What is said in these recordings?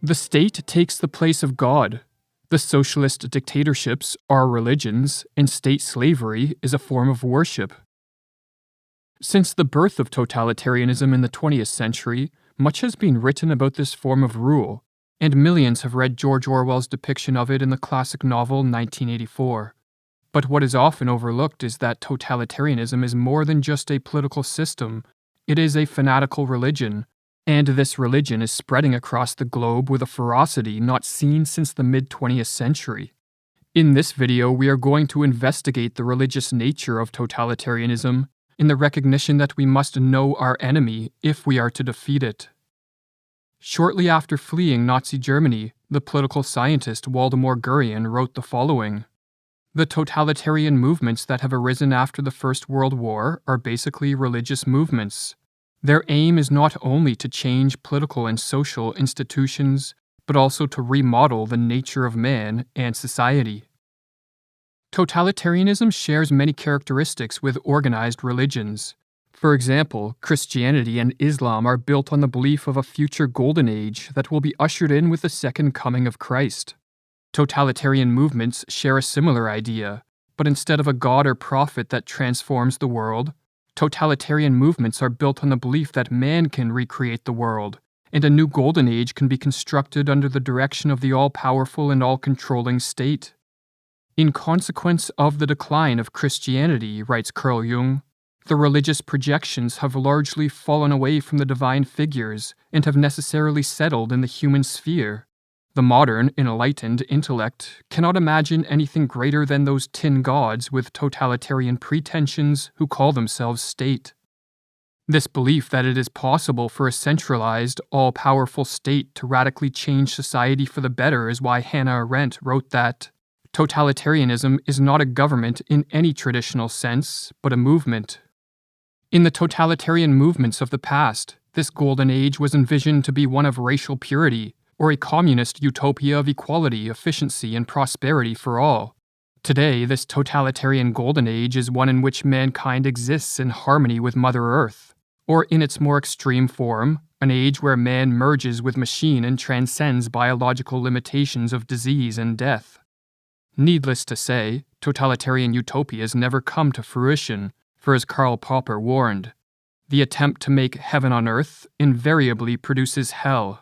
The state takes the place of God. The socialist dictatorships are religions, and state slavery is a form of worship. Since the birth of totalitarianism in the 20th century, much has been written about this form of rule, and millions have read George Orwell's depiction of it in the classic novel 1984. But what is often overlooked is that totalitarianism is more than just a political system. It is a fanatical religion, and this religion is spreading across the globe with a ferocity not seen since the mid-20th century. In this video, we are going to investigate the religious nature of totalitarianism in the recognition that we must know our enemy if we are to defeat it. Shortly after fleeing Nazi Germany, the political scientist Waldemar Gurian wrote the following: "The totalitarian movements that have arisen after the First World War are basically religious movements. Their aim is not only to change political and social institutions, but also to remodel the nature of man and society." Totalitarianism shares many characteristics with organized religions. For example, Christianity and Islam are built on the belief of a future golden age that will be ushered in with the second coming of Christ. Totalitarian movements share a similar idea, but instead of a god or prophet that transforms the world, totalitarian movements are built on the belief that man can recreate the world, and a new golden age can be constructed under the direction of the all-powerful and all-controlling state. In consequence of the decline of Christianity, writes Carl Jung, the religious projections have largely fallen away from the divine figures and have necessarily settled in the human sphere. The modern, enlightened intellect cannot imagine anything greater than those tin gods with totalitarian pretensions who call themselves state. This belief that it is possible for a centralized, all-powerful state to radically change society for the better is why Hannah Arendt wrote that totalitarianism is not a government in any traditional sense, but a movement. In the totalitarian movements of the past, this golden age was envisioned to be one of racial purity, or a communist utopia of equality, efficiency, and prosperity for all. Today, this totalitarian golden age is one in which mankind exists in harmony with Mother Earth, or in its more extreme form, an age where man merges with machine and transcends biological limitations of disease and death. Needless to say, totalitarian utopias never come to fruition, for as Karl Popper warned, the attempt to make heaven on earth invariably produces hell.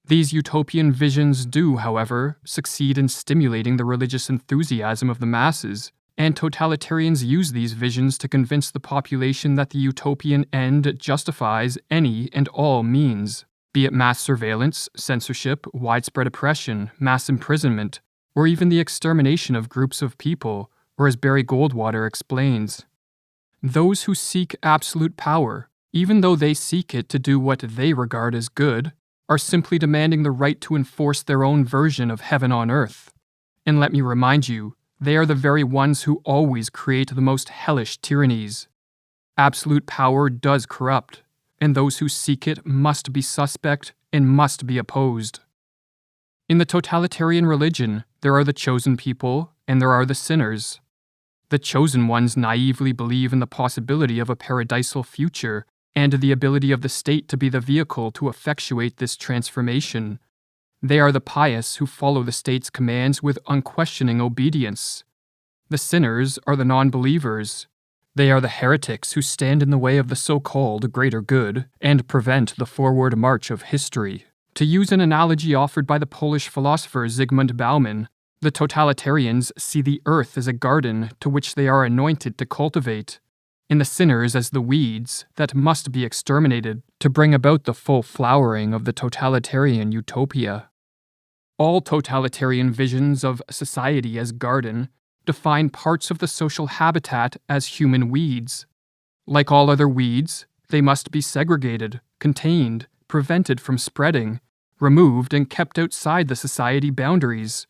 These utopian visions do, however, succeed in stimulating the religious enthusiasm of the masses, and totalitarians use these visions to convince the population that the utopian end justifies any and all means, be it mass surveillance, censorship, widespread oppression, mass imprisonment, or even the extermination of groups of people, or as Barry Goldwater explains, those who seek absolute power, even though they seek it to do what they regard as good, are simply demanding the right to enforce their own version of heaven on earth. And let me remind you, they are the very ones who always create the most hellish tyrannies. Absolute power does corrupt, and those who seek it must be suspect and must be opposed. In the totalitarian religion, there are the chosen people and there are the sinners. The chosen ones naively believe in the possibility of a paradisal future and the ability of the state to be the vehicle to effectuate this transformation. They are the pious who follow the state's commands with unquestioning obedience. The sinners are the non-believers. They are the heretics who stand in the way of the so-called greater good and prevent the forward march of history. To use an analogy offered by the Polish philosopher Zygmunt Bauman, the totalitarians see the earth as a garden to which they are anointed to cultivate, and the sinners as the weeds that must be exterminated to bring about the full flowering of the totalitarian utopia. All totalitarian visions of society as garden define parts of the social habitat as human weeds. Like all other weeds, they must be segregated, contained, prevented from spreading, removed and kept outside the society boundaries.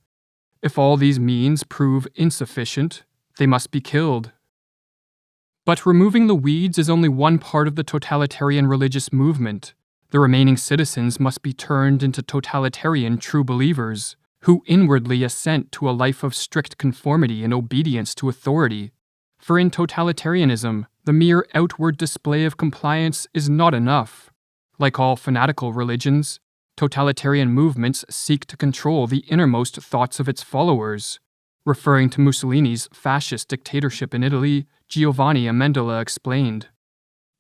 If all these means prove insufficient, they must be killed. But removing the weeds is only one part of the totalitarian religious movement. The remaining citizens must be turned into totalitarian true believers, who inwardly assent to a life of strict conformity and obedience to authority. For in totalitarianism, the mere outward display of compliance is not enough. Like all fanatical religions, Totalitarian movements seek to control the innermost thoughts of its followers. Referring to Mussolini's fascist dictatorship in Italy, Giovanni Amendola explained,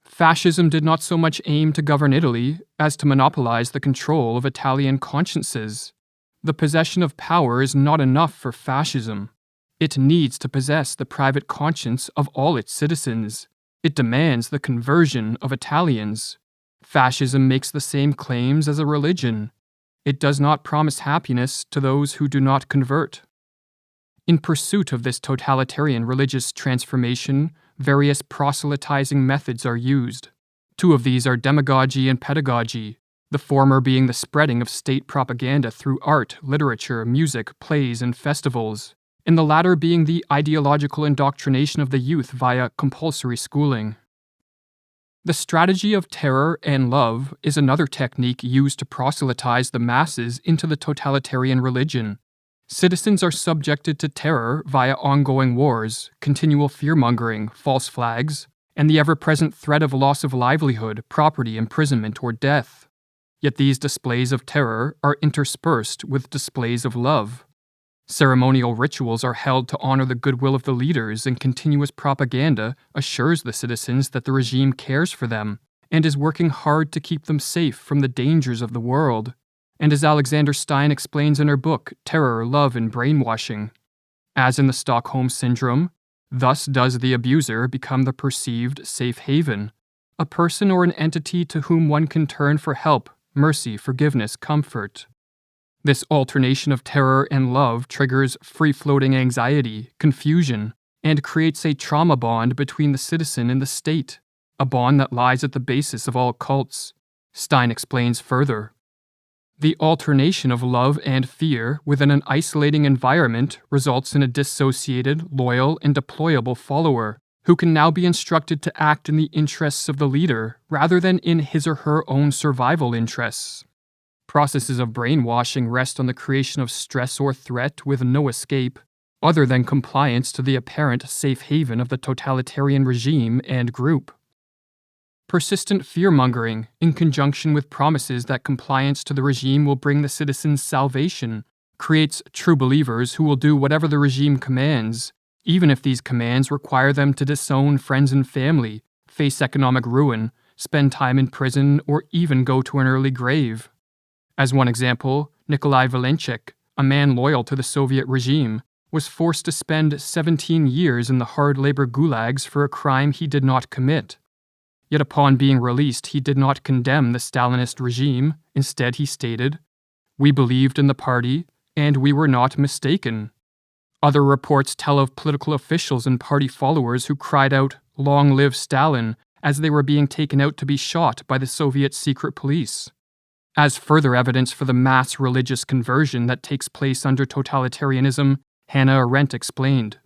"Fascism did not so much aim to govern Italy as to monopolize the control of Italian consciences. The possession of power is not enough for fascism. It needs to possess the private conscience of all its citizens. It demands the conversion of Italians. Fascism makes the same claims as a religion. It does not promise happiness to those who do not convert." In pursuit of this totalitarian religious transformation, various proselytizing methods are used. Two of these are demagogy and pedagogy, the former being the spreading of state propaganda through art, literature, music, plays, and festivals, and the latter being the ideological indoctrination of the youth via compulsory schooling. The strategy of terror and love is another technique used to proselytize the masses into the totalitarian religion. Citizens are subjected to terror via ongoing wars, continual fear-mongering, false flags, and the ever-present threat of loss of livelihood, property, imprisonment, or death. Yet these displays of terror are interspersed with displays of love. Ceremonial rituals are held to honor the goodwill of the leaders, and continuous propaganda assures the citizens that the regime cares for them and is working hard to keep them safe from the dangers of the world. And as Alexander Stein explains in her book, Terror, Love, and Brainwashing, as in the Stockholm Syndrome, thus does the abuser become the perceived safe haven, a person or an entity to whom one can turn for help, mercy, forgiveness, comfort. This alternation of terror and love triggers free-floating anxiety, confusion, and creates a trauma bond between the citizen and the state, a bond that lies at the basis of all cults. Stein explains further. The alternation of love and fear within an isolating environment results in a dissociated, loyal, and deployable follower, who can now be instructed to act in the interests of the leader rather than in his or her own survival interests. Processes of brainwashing rest on the creation of stress or threat with no escape, other than compliance to the apparent safe haven of the totalitarian regime and group. Persistent fear-mongering, in conjunction with promises that compliance to the regime will bring the citizens salvation, creates true believers who will do whatever the regime commands, even if these commands require them to disown friends and family, face economic ruin, spend time in prison, or even go to an early grave. As one example, Nikolai Valenchik, a man loyal to the Soviet regime, was forced to spend 17 years in the hard labor gulags for a crime he did not commit. Yet upon being released, he did not condemn the Stalinist regime. Instead, he stated, "We believed in the party, and we were not mistaken." Other reports tell of political officials and party followers who cried out, "Long live Stalin," as they were being taken out to be shot by the Soviet secret police. As further evidence for the mass religious conversion that takes place under totalitarianism, Hannah Arendt explained,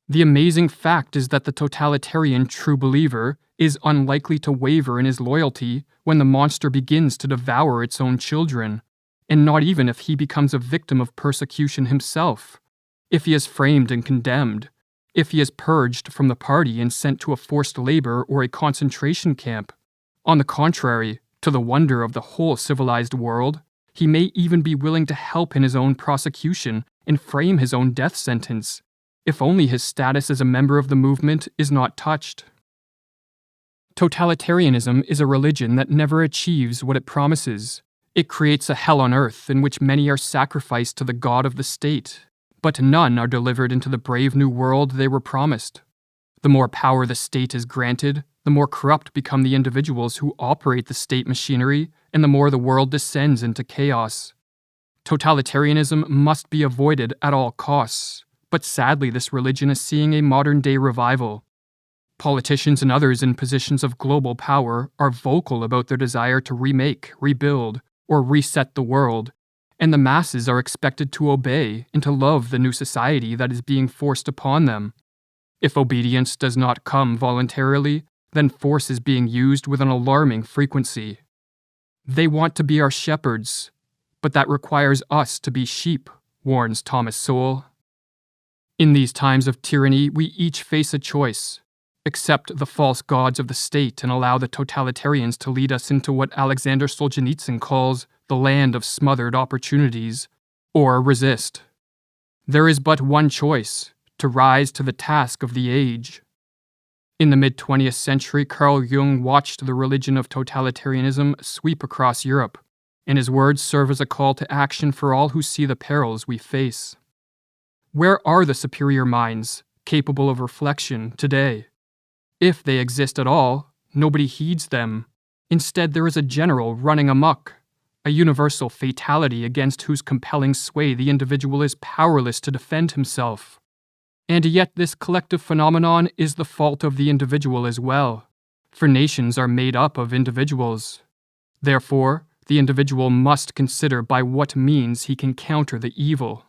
"The amazing fact is that the totalitarian true believer is unlikely to waver in his loyalty when the monster begins to devour its own children, and not even if he becomes a victim of persecution himself, if he is framed and condemned, if he is purged from the party and sent to a forced labor or a concentration camp. On the contrary, to the wonder of the whole civilized world, he may even be willing to help in his own prosecution and frame his own death sentence, if only his status as a member of the movement is not touched." Totalitarianism is a religion that never achieves what it promises. It creates a hell on earth in which many are sacrificed to the god of the state, but none are delivered into the brave new world they were promised. The more power the state is granted, the more corrupt become the individuals who operate the state machinery, and the more the world descends into chaos. Totalitarianism must be avoided at all costs, but sadly this religion is seeing a modern-day revival. Politicians and others in positions of global power are vocal about their desire to remake, rebuild, or reset the world, and the masses are expected to obey and to love the new society that is being forced upon them. If obedience does not come voluntarily, then force is being used with an alarming frequency. "They want to be our shepherds, but that requires us to be sheep," warns Thomas Sowell. In these times of tyranny, we each face a choice: accept the false gods of the state and allow the totalitarians to lead us into what Alexander Solzhenitsyn calls the land of smothered opportunities, or resist. There is but one choice: to rise to the task of the age. In the mid-20th century, Carl Jung watched the religion of totalitarianism sweep across Europe, and his words serve as a call to action for all who see the perils we face. Where are the superior minds, capable of reflection, today? If they exist at all, nobody heeds them. Instead, there is a general running amok, a universal fatality against whose compelling sway the individual is powerless to defend himself. And yet this collective phenomenon is the fault of the individual as well, for nations are made up of individuals. Therefore, the individual must consider by what means he can counter the evil.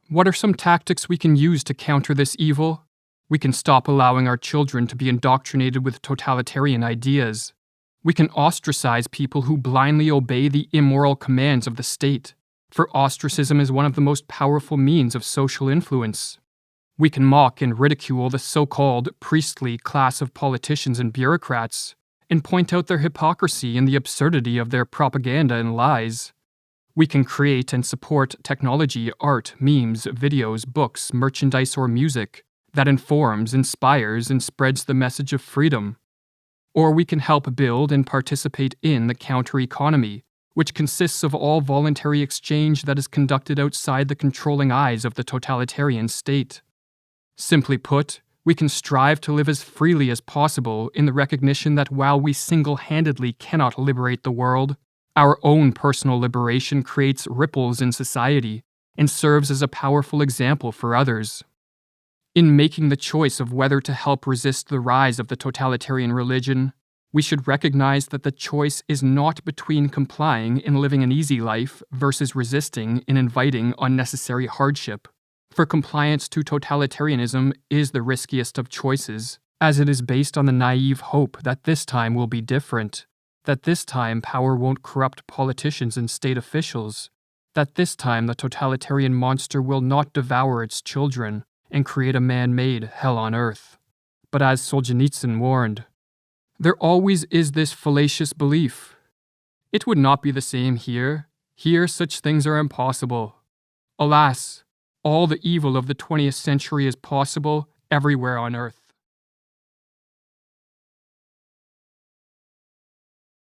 What are some tactics we can use to counter this evil? We can stop allowing our children to be indoctrinated with totalitarian ideas. We can ostracize people who blindly obey the immoral commands of the state, for ostracism is one of the most powerful means of social influence. We can mock and ridicule the so-called priestly class of politicians and bureaucrats, and point out their hypocrisy and the absurdity of their propaganda and lies. We can create and support technology, art, memes, videos, books, merchandise, or music that informs, inspires, and spreads the message of freedom. Or we can help build and participate in the counter-economy, which consists of all voluntary exchange that is conducted outside the controlling eyes of the totalitarian state. Simply put, we can strive to live as freely as possible in the recognition that while we single-handedly cannot liberate the world, our own personal liberation creates ripples in society and serves as a powerful example for others. In making the choice of whether to help resist the rise of the totalitarian religion, we should recognize that the choice is not between complying in living an easy life versus resisting in inviting unnecessary hardship. For compliance to totalitarianism is the riskiest of choices, as it is based on the naive hope that this time will be different, that this time power won't corrupt politicians and state officials, that this time the totalitarian monster will not devour its children and create a man-made hell on earth. But as Solzhenitsyn warned, there always is this fallacious belief. It would not be the same here. Here such things are impossible. Alas, all the evil of the 20th century is possible everywhere on earth.